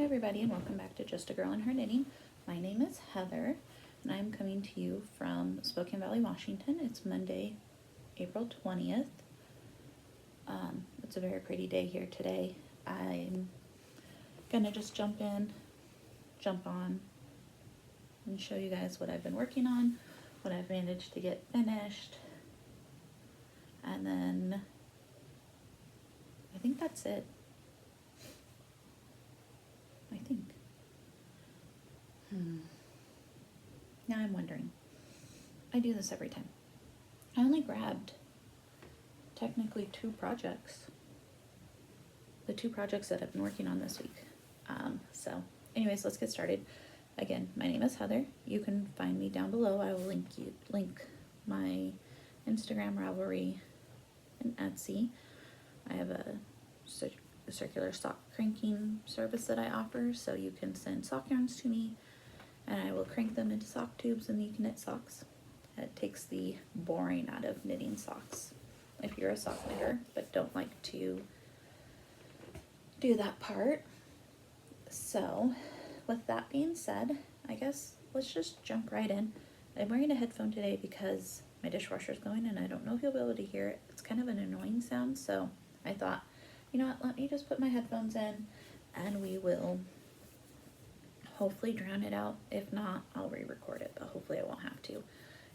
everybody, and welcome back to Just a Girl and Her Knitting. My name is Heather, and I'm coming to you from Spokane Valley, Washington. It's Monday, April 20th. It's a very pretty day here today. I'm gonna just jump on, and show you guys what I've been working on, what I've managed to get finished, and then I think that's it. I think. Now I'm wondering. I do this every time. I only grabbed technically 2 projects. The 2 projects that I've been working on this week. So anyways, let's get started. Again, my name is Heather. You can find me down below. I will link my Instagram, Ravelry, and Etsy. I have a circular sock cranking service that I offer, so you can send sock yarns to me and I will crank them into sock tubes and you can knit socks. It takes the boring out of knitting socks if you're a sock knitter but don't like to do that part. So with that being said, I guess let's just jump right in. I'm wearing a headphone today because my dishwasher's going and I don't know if you'll be able to hear it. It's kind of an annoying sound, so I thought, you know what, let me just put my headphones in and we will hopefully drown it out. If not, I'll re-record it, but hopefully I won't have to.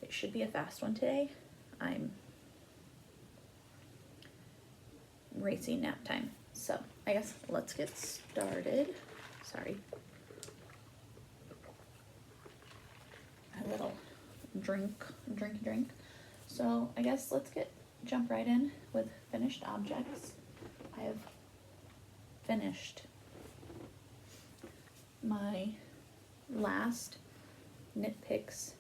It should be a fast one today. I'm racing nap time. So I guess let's get started. Sorry. A little drink. So I guess let's jump right in with finished objects. I have finished my last Knit Picks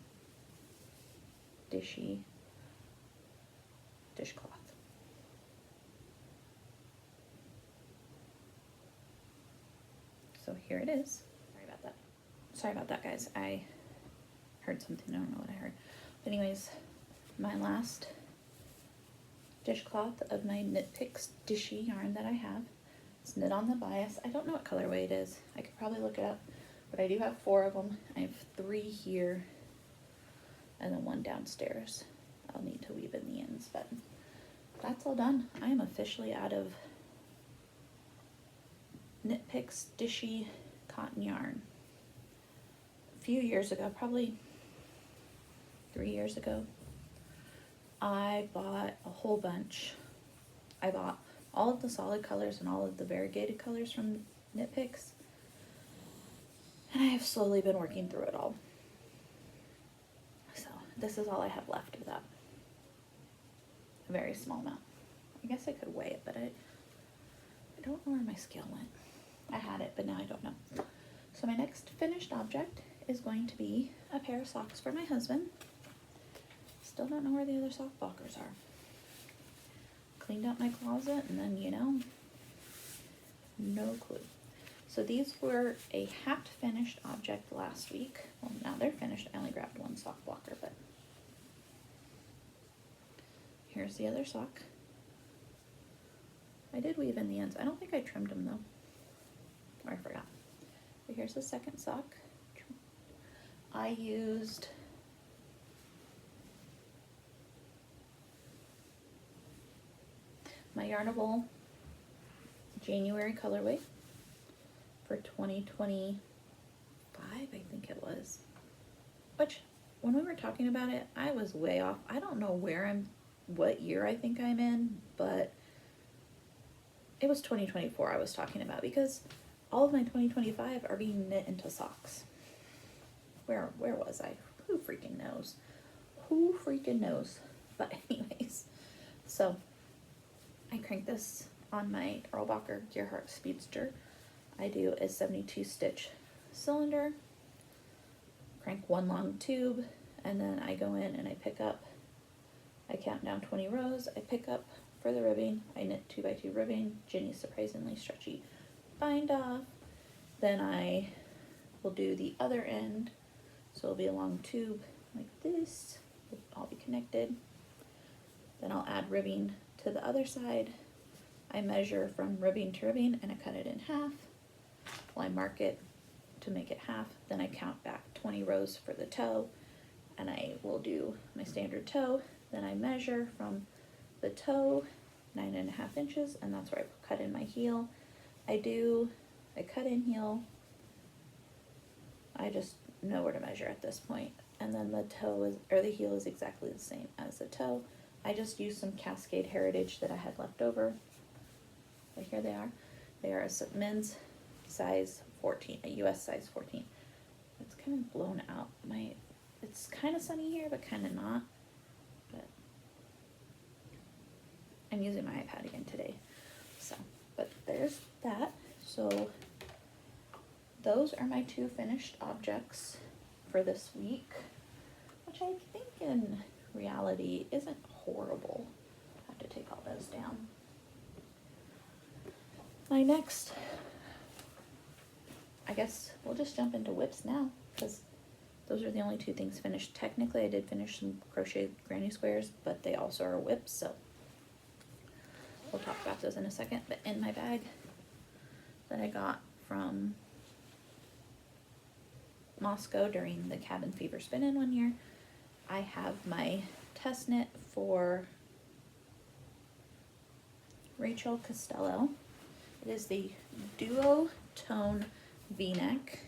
dishcloth. So here it is. Sorry about that, guys. I heard something. I don't know what I heard. But anyways, my last dishcloth of my Knit Picks dishie yarn that I have. It's knit on the bias. I don't know what colorway it is. I could probably look it up, but I do have 4 of them. I have 3 here and then 1 downstairs. I'll need to weave in the ends, but that's all done. I am officially out of Knit Picks dishie cotton yarn. A few years ago, probably 3 years ago, I bought a whole bunch. I bought all of the solid colors and all of the variegated colors from Knit Picks, and I have slowly been working through it all. So this is all I have left of that. A very small amount. I guess I could weigh it, but I don't know where my scale went. I had it, but now I don't know. So my next finished object is going to be a pair of socks for my husband. Still don't know where the other sock blockers are. Cleaned out my closet and then, you know, no clue. So these were a half finished object last week. Well, now they're finished. I only grabbed 1 sock blocker, but here's the other sock. I did weave in the ends. I don't think I trimmed them though, or I forgot. But here's the second sock. I used my Yarnable January colorway for 2025, I think it was. Which, when we were talking about it, I was way off. I don't know what year I think I'm in, but it was 2024 I was talking about because all of my 2025 are being knit into socks. Where was I? Who freaking knows? Who freaking knows? But anyways, so I crank this on my Erlbacher Gerhardt Speedster. I do a 72 stitch cylinder, crank 1 long tube, and then I go in and I count down 20 rows, I pick up for the ribbing, I knit 2x2 ribbing, Jenny's surprisingly stretchy bind off, then I will do the other end, so it'll be a long tube like this, it'll all be connected, then I'll add ribbing to the other side, I measure from ribbing to ribbing and I cut it in half. Well, I mark it to make it half, then I count back 20 rows for the toe, and I will do my standard toe, then I measure from the toe 9.5 inches, and that's where I cut in my heel. I cut in heel, I just know where to measure at this point, and then the toe is, or the heel is exactly the same as the toe. I just used some Cascade Heritage that I had left over, but here they are. They are a men's size 14, a US size 14. It's kind of blown out. It's kind of sunny here, but kind of not. But I'm using my iPad again today. So, but there's that. So those are my 2 finished objects for this week, which I think in reality isn't horrible. I have to take all those down. My next, I guess we'll just jump into whips now, because those are the only 2 things finished. Technically I did finish some crochet granny squares, but they also are whips, so we'll talk about those in a second. But in my bag that I got from Moscow during the cabin fever spin-in one year, I have my test knit for Rachel Costello. It is the Duotone V-neck.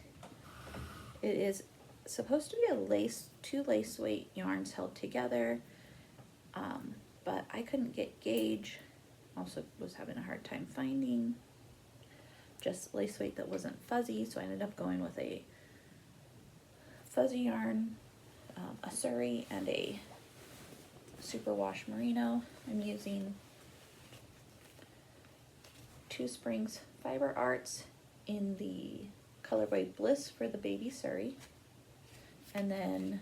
It is supposed to be 2 lace weight yarns held together, but I couldn't get gauge. Also was having a hard time finding just lace weight that wasn't fuzzy, so I ended up going with a fuzzy yarn, a Surrey, and a superwash merino. I'm using 2 Springs Fiber Arts in the colorway Bliss for the baby Surrey, and then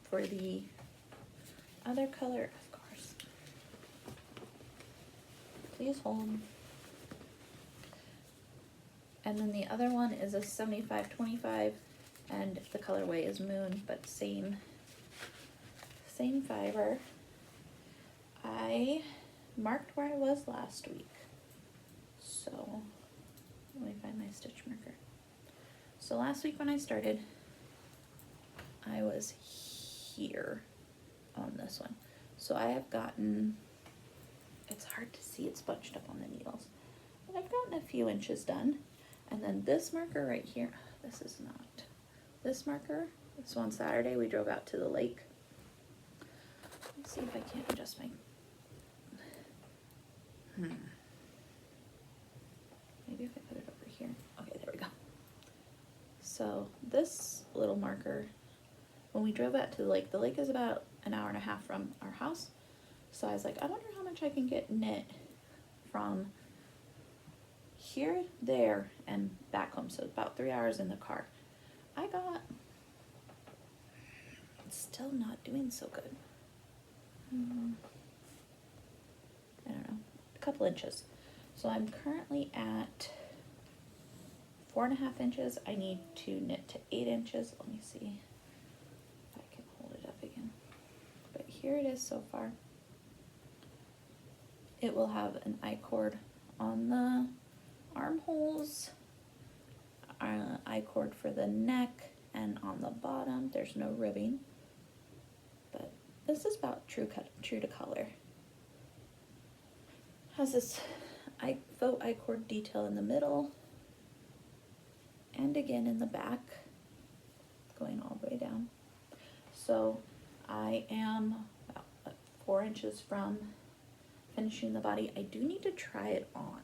for the other color, of course, please hold. And then the other one is a 75-25, and the colorway is Moon, but same fiber. I marked where I was last week, so let me find my stitch marker. So last week when I started, I was here on this one. So I have gotten, it's hard to see, it's bunched up on the needles, but I've gotten a few inches done. And then this marker right here, this is not, this marker, this one Saturday we drove out to the lake. Let's see if I can't adjust my, maybe if I put it over here. Okay, there we go. So this little marker, when we drove out to the lake is about an hour and a half from our house. So I was like, I wonder how much I can get knit from here, there, and back home. So about 3 hours in the car. I got, it's still not doing so good. I don't know, a couple inches. So I'm currently at 4.5 inches. I need to knit to 8 inches. Let me see if I can hold it up again. But here it is so far. It will have an I-cord on the armholes, I-cord for the neck, and on the bottom there's no ribbing. But this is about true to color. Has this faux I-cord detail in the middle, and again in the back, going all the way down. So I am about 4 inches from finishing the body. I do need to try it on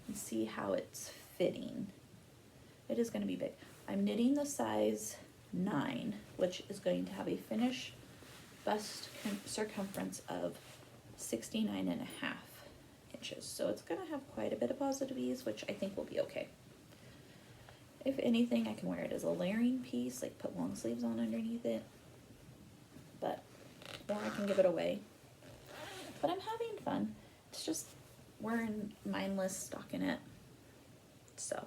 and see how it's fitting. It is going to be big. I'm knitting the size 9, which is going to have a finish bust circumference of 69.5 inches. So it's going to have quite a bit of positive ease, which I think will be okay. If anything, I can wear it as a layering piece, like put long sleeves on underneath it, or I can give it away. But I'm having fun. It's just, we're in mindless stockinette. So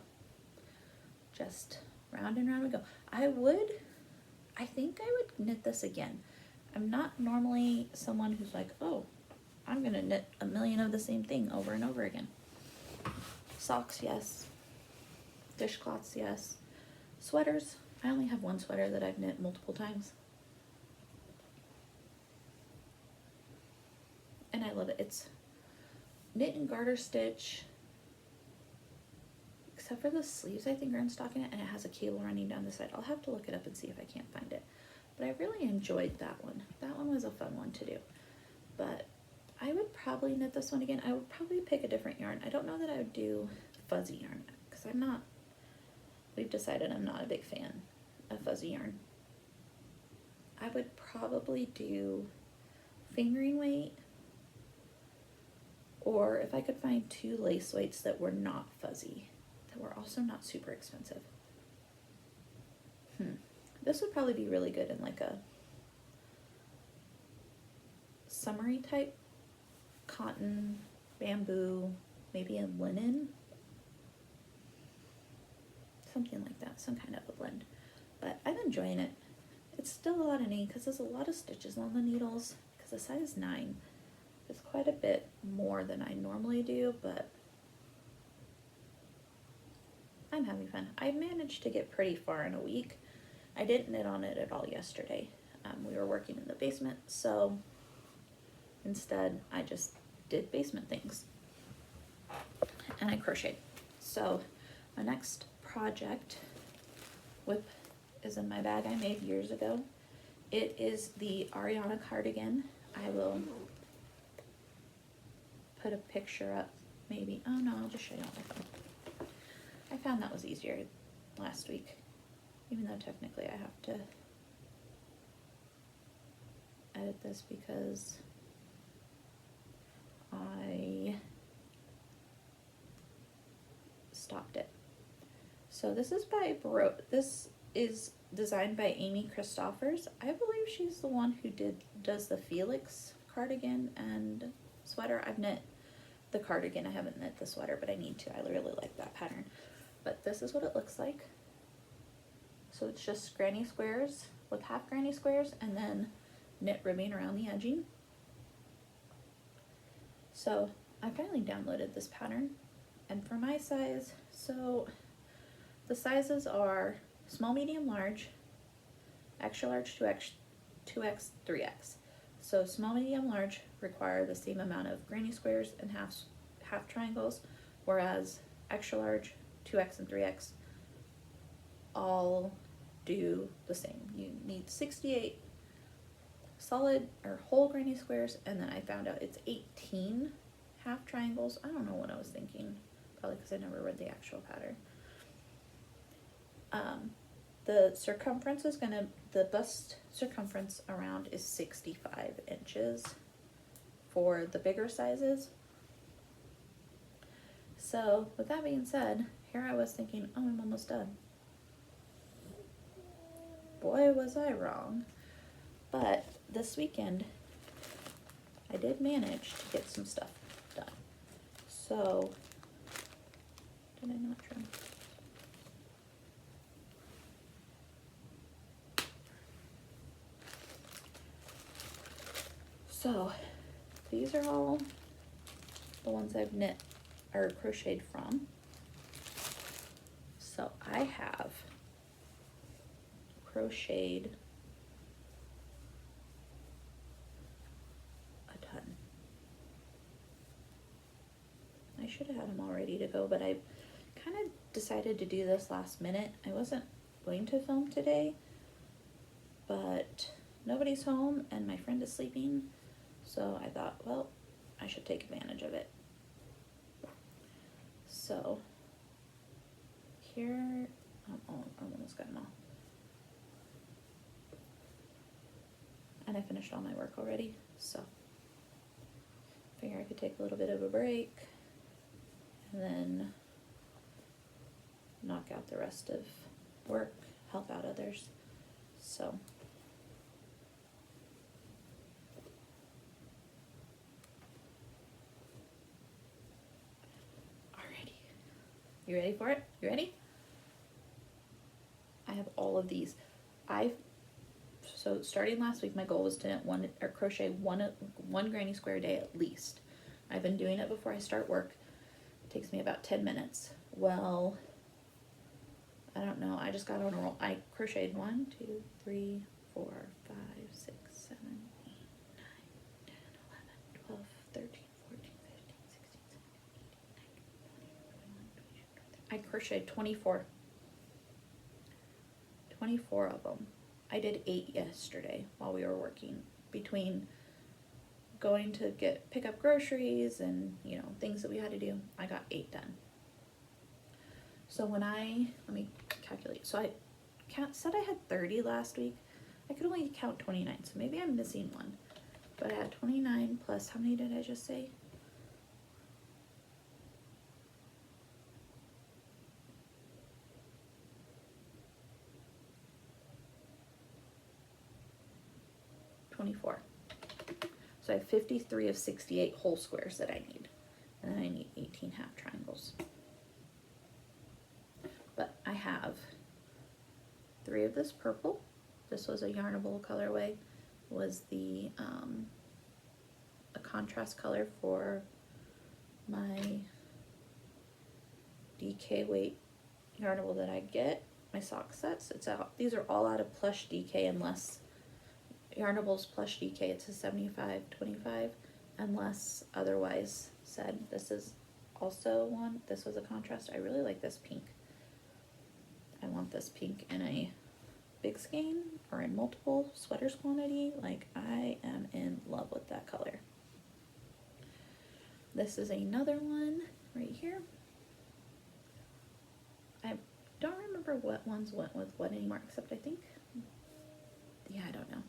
just round and round we go. I think I would knit this again. I'm not normally someone who's like, oh, I'm gonna knit a million of the same thing over and over again. Socks, yes. Dishcloths, yes. Sweaters. I only have one sweater that I've knit multiple times. And I love it. It's knit and garter stitch, except for the sleeves I think are in stockinette, and it has a cable running down the side. I'll have to look it up and see if I can't find it. But I really enjoyed that one. That one was a fun one to do. But I would probably knit this one again. I would probably pick a different yarn. I don't know that I would do fuzzy yarn, because we've decided I'm not a big fan of fuzzy yarn. I would probably do fingering weight, or if I could find 2 lace weights that were not fuzzy, that were also not super expensive. This would probably be really good in like a summery type cotton, bamboo, maybe a linen, something like that, some kind of a blend. But I'm enjoying it. It's still a lot of knitting because there's a lot of stitches on the needles, because the size 9 is quite a bit more than I normally do, but I'm having fun. I managed to get pretty far in a week. I didn't knit on it at all yesterday. We were working in the basement, so instead I just did basement things. And I crocheted. So my next project is in my bag I made years ago. It is the Ariana cardigan. I will put a picture up maybe. Oh no, I'll just show you on my phone. I found that was easier last week, even though technically I have to edit this because I stopped it. So this is by this is designed by Amy Christoffers. I believe she's the one who does the Felix cardigan and sweater. I've knit the cardigan, I haven't knit the sweater, but I need to. I really like that pattern. But this is what it looks like. So it's just granny squares with half granny squares and then knit ribbing around the edging. So I finally downloaded this pattern, and for my size, so the sizes are small, medium, large, extra large, 2X, 2X, 3X. So small, medium, large require the same amount of granny squares and half triangles, whereas extra large, 2X, and 3X all do the same. You need 68 solid or whole granny squares, and then I found out it's 18 half triangles. I don't know what I was thinking, probably because I never read the actual pattern. The circumference is the bust circumference around is 65 inches for the bigger sizes. So with that being said, here I was thinking, oh, I'm almost done. Boy, was I wrong. But this weekend, I did manage to get some stuff done. So, did I not trim? So, these are all the ones I've knit or crocheted from. So I have crocheted a ton. I should have had them all ready to go, but I kind of decided to do this last minute. I wasn't going to film today, but nobody's home and my friend is sleeping, so I thought, well, I should take advantage of it. So here, I almost got them all. And I finished all my work already, so figure I could take a little bit of a break and then knock out the rest of work, help out others. So alrighty, you ready for it? You ready? I have all of these. So starting last week, my goal was to knit crochet one granny square a day at least. I've been doing it before I start work. It takes me about 10 minutes. Well, I don't know, I just got on a roll. I crocheted 1, 2, 3, 4, 5, 6, 7, 8, 9, 10, 11, 12, 13, 14, 15, 16, 17, 18, 19, 20, 21, 22, 23. I crocheted 24 of them. I did 8 yesterday while we were working, between going to pick up groceries and, you know, things that we had to do. I got 8 done. So when let me calculate. So I said I had 30 last week. I could only count 29, so maybe I'm missing one. But I had 29 plus, how many did I just say? So I have 53 of 68 whole squares that I need. And then I need 18 half triangles. But I have 3 of this purple. This was a Yarnable colorway. Was a contrast color for my DK weight Yarnable that I get, my sock sets. These are all out of plush DK, unless Yarnable's plush DK, it's a 75-25, unless otherwise said. This is also one. This was a contrast. I really like this pink. I want this pink in a big skein or in multiple sweaters quantity. Like, I am in love with that color. This is another one right here. I don't remember what ones went with what anymore, except I think, yeah, I don't know.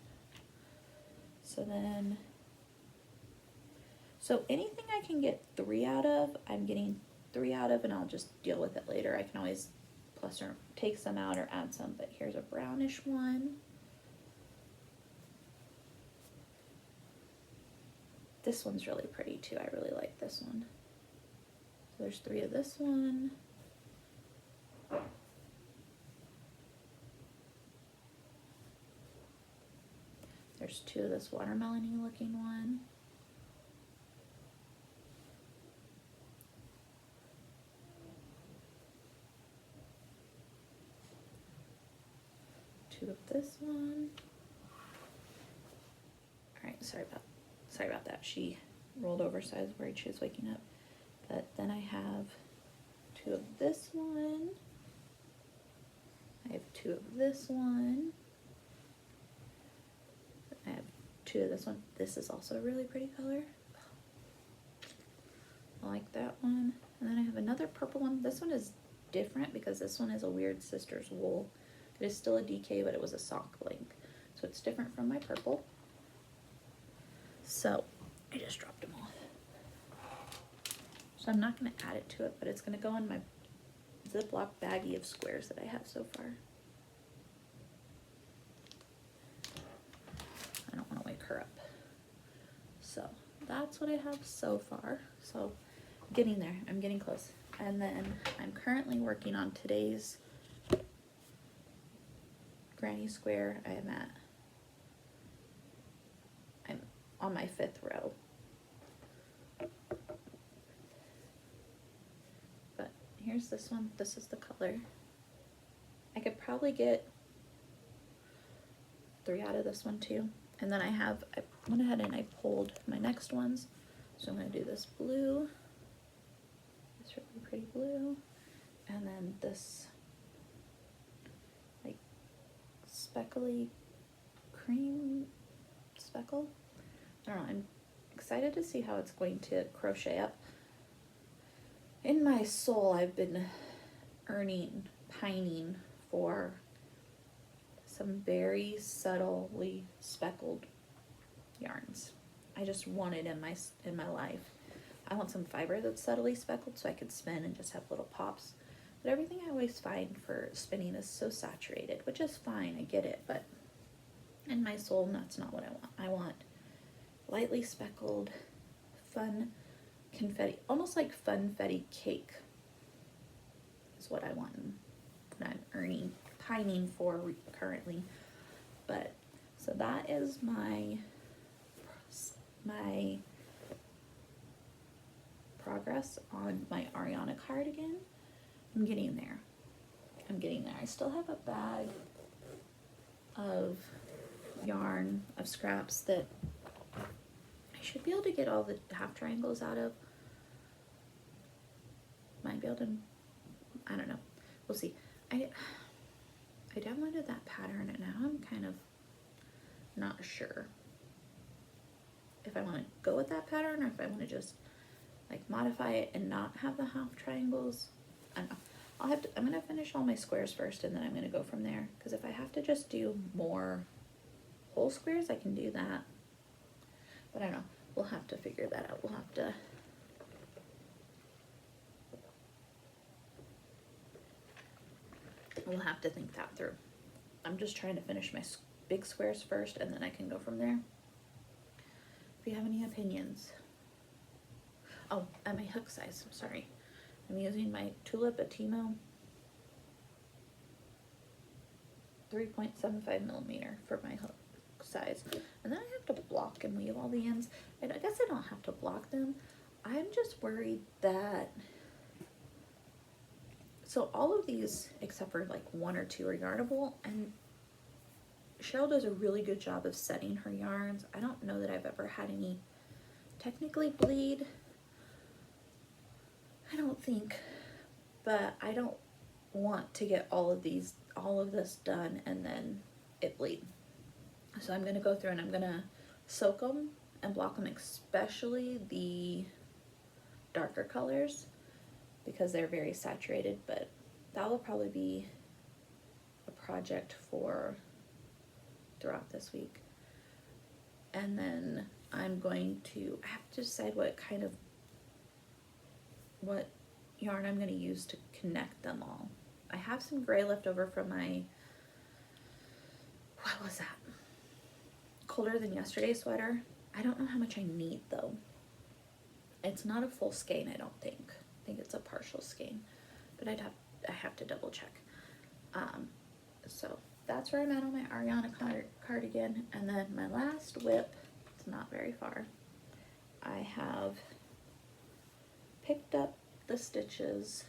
So anything I can get 3 out of, I'm getting 3 out of, and I'll just deal with it later. I can always plus or take some out or add some, but here's a brownish one. This one's really pretty too. I really like this one. So there's 3 of this one. There's 2 of this watermelon-y looking one. Of this one. All right, sorry about that. She rolled over, so I was worried she was waking up. But then I have 2 of this one. I have 2 of this one. I have 2 of this one. This is also a really pretty color. I like that one. And then I have another purple one. This one is different because this one is a weird sister's wool. It is still a DK, but it was a sock length. So it's different from my purple. So I just dropped them off. So I'm not going to add it to it, but it's going to go in my Ziploc baggie of squares that I have so far. I don't want to wake her up. So that's what I have so far. So getting there. I'm getting close. And then I'm currently working on today's granny square. I'm on my 5th row. But here's this one. This is the color. I could probably get 3 out of this one too. And then I went ahead and I pulled my next ones. So I'm going to do this blue, this really pretty blue, and then this like speckly cream speckle. I don't know, I'm excited to see how it's going to crochet up. In my soul, I've been pining for some very subtly speckled yarns. I just want it in my life. I want some fiber that's subtly speckled so I could spin and just have little pops. But everything I always find for spinning is so saturated, which is fine, I get it, but in my soul, that's not what I want. I want lightly speckled, fun confetti, almost like funfetti cake is what I want, what I'm pining for currently. But so that is my progress on my Ariana cardigan. I'm getting there. I'm getting there. I still have a bag of yarn, of scraps that I should be able to get all the half triangles out of. Might be able to, I don't know. We'll see. I downloaded that pattern and now I'm kind of not sure if I want to go with that pattern or if I want to just like modify it and not have the half triangles. I don't know. I'm gonna finish all my squares first and then I'm gonna go from there, because if I have to just do more whole squares I can do that, but I don't know, we'll have to figure that out. We'll have to think that through. I'm just trying to finish my big squares first and then I can go from there. If you have any opinions. Oh, and my hook size, I'm sorry. I'm using my Tulip Atimo 3.75 millimeter for my hook size. And then I have to block and weave all the ends. And I guess I don't have to block them. I'm just worried that, so all of these, except for like one or two, are yarnable, and Cheryl does a really good job of setting her yarns. I don't know that I've ever had any technically bleed. I don't think, but I don't want to get all of this done and then it bleed. So I'm gonna go through and I'm gonna soak them and block them, especially the darker colors, because they're very saturated, but that will probably be a project for throughout this week. And then I have to decide what yarn I'm going to use to connect them all. I have some gray left over from my, what was that? Colder Than Yesterday sweater. I don't know how much I need though. It's not a full skein, I don't think. I think it's a partial skein, but I have to double check. So that's where I'm at on my Ariana cardigan. And then my last whip, it's not very far. I have picked up the stitches,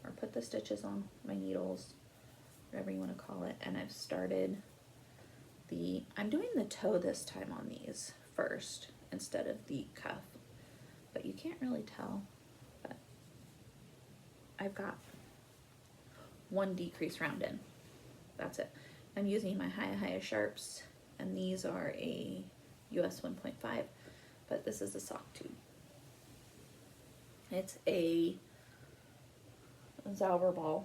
or put the stitches on my needles, whatever you want to call it, and I've started I'm doing the toe this time on these first instead of the cuff, but you can't really tell, but I've got one decrease round in. That's it. I'm using my Hiya sharps, and these are a US 1.5, but this is a sock tube. It's a Zauberball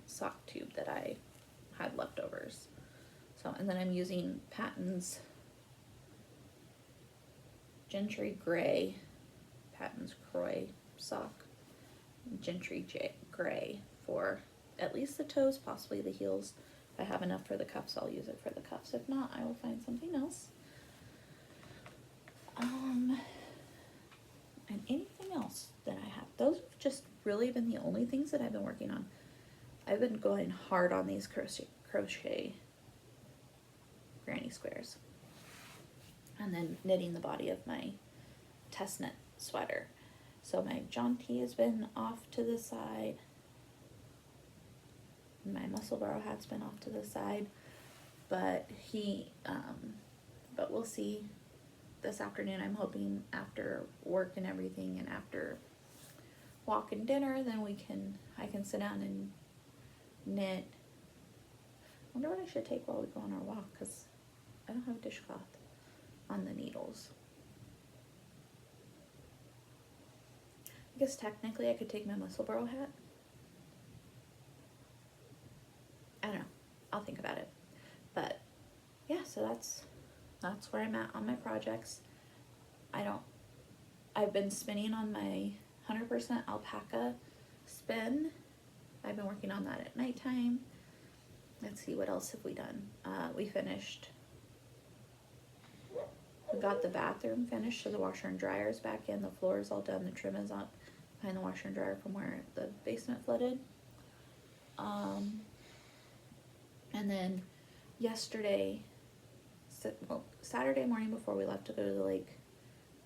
sock tube that I had leftovers. So, and then I'm using Patton's Gentry Gray, Patton's Croy sock, Gentry Gray for at least the toes, possibly the heels. If I have enough for the cuffs, I'll use it for the cuffs. If not, I will find something else. And anything else that I have. Those have just really been the only things that I've been working on. I've been going hard on these crochet granny squares. And then knitting the body of my test knit sweater. So my jaunty has been off to the side. My muscle burrow hat's been off to the side. But but we'll see. This afternoon, I'm hoping after work and everything, and after walk and dinner, then I can sit down and knit. I wonder what I should take while we go on our walk, because I don't have a dishcloth on the needles. I guess technically I could take my muscle burrow hat. I don't know. I'll think about it. But yeah, so that's where I'm at on my projects. I've been spinning on my 100% alpaca spin. I've been working on that at nighttime. Let's see, what else have we done? We got the bathroom finished, so the washer and dryer is back in, the floor is all done, the trim is up behind the washer and dryer from where the basement flooded. And then Saturday morning before we left to go to the lake,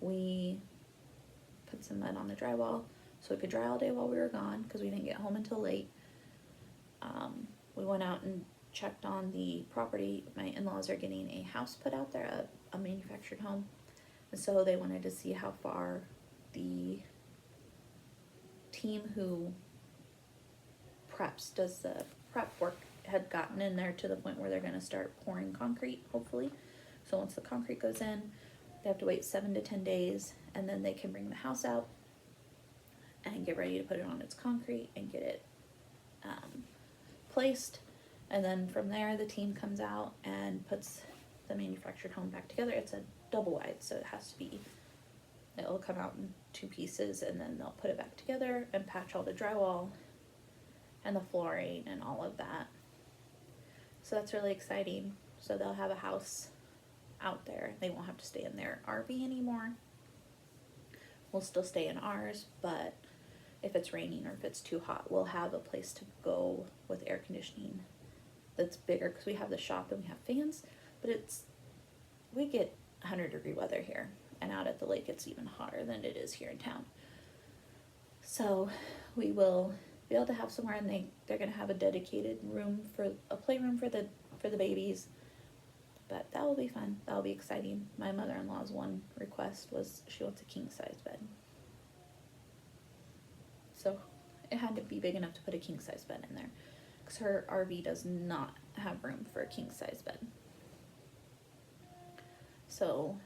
we put some mud on the drywall so it could dry all day while we were gone, because we didn't get home until late. We went out and checked on the property. My in-laws are getting a house put out there, a manufactured home. And so they wanted to see how far the team who does the prep work had gotten in there to the point where they're going to start pouring concrete, hopefully. So once the concrete goes in, they have to wait 7 to 10 days, and then they can bring the house out and get ready to put it on its concrete and get it placed. And then from there, the team comes out and puts the manufactured home back together. It's a double wide, so it'll come out in 2 pieces, and then they'll put it back together and patch all the drywall and the flooring and all of that. So that's really exciting. So they'll have a house out there. They won't have to stay in their RV anymore. We'll still stay in ours, but if it's raining or if it's too hot, we'll have a place to go with air conditioning that's bigger, because we have the shop and we have fans, but we get 100-degree weather here, and out at the lake it's even hotter than it is here in town. So we will be able to have somewhere, and they're going to have a dedicated room for a playroom for the babies. But that will be fun. That will be exciting. My mother-in-law's one request was she wants a king-size bed. So it had to be big enough to put a king-size bed in there, because her RV does not have room for a king-size bed. So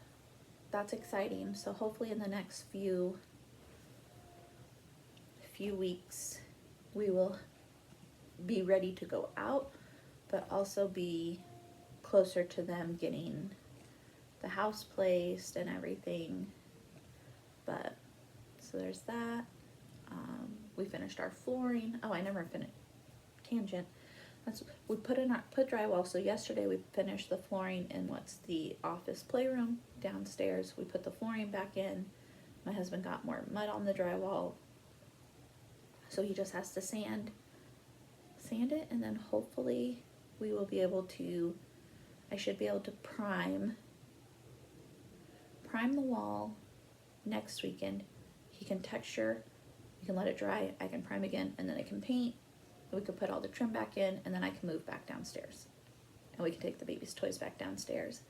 that's exciting. So hopefully in the next few weeks we will be ready to go out, but also be closer to them getting the house placed and everything. But so there's that. We finished our flooring. Oh, I never finished. Tangent. We put drywall. So yesterday we finished the flooring in what's the office playroom downstairs. We put the flooring back in. My husband got more mud on the drywall, so he just has to sand it, and then hopefully we will be able to. I should be able to prime the wall next weekend. He can texture. You can let it dry. I can prime again, and then I can paint. We could put all the trim back in, and then I can move back downstairs. And we can take the baby's toys back downstairs.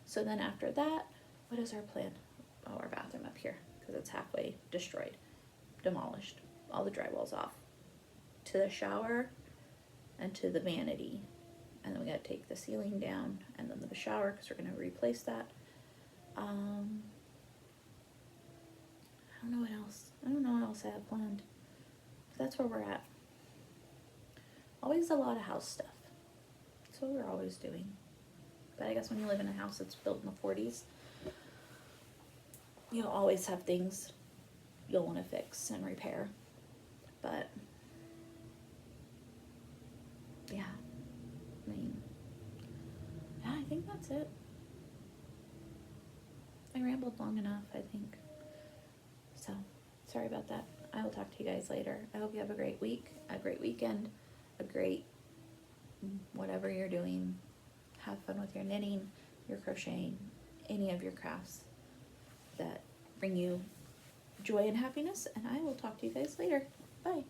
So then after that, what is our plan? Oh, our bathroom up here, because it's halfway destroyed, demolished. All the drywall's off. To the shower and to the vanity. And then we gotta take the ceiling down, and then the shower, because we're gonna replace that. I don't know what else. I don't know what else I have planned. That's where we're at. Always a lot of house stuff. That's what we're always doing. But I guess when you live in a house that's built in the 40s, you'll always have things you'll want to fix and repair. But yeah, I think that's it. I rambled long enough, I think. So, sorry about that. I will talk to you guys later. I hope you have a great week, a great weekend, a great whatever you're doing. Have fun with your knitting, your crocheting, any of your crafts that bring you joy and happiness, and I will talk to you guys later. Bye.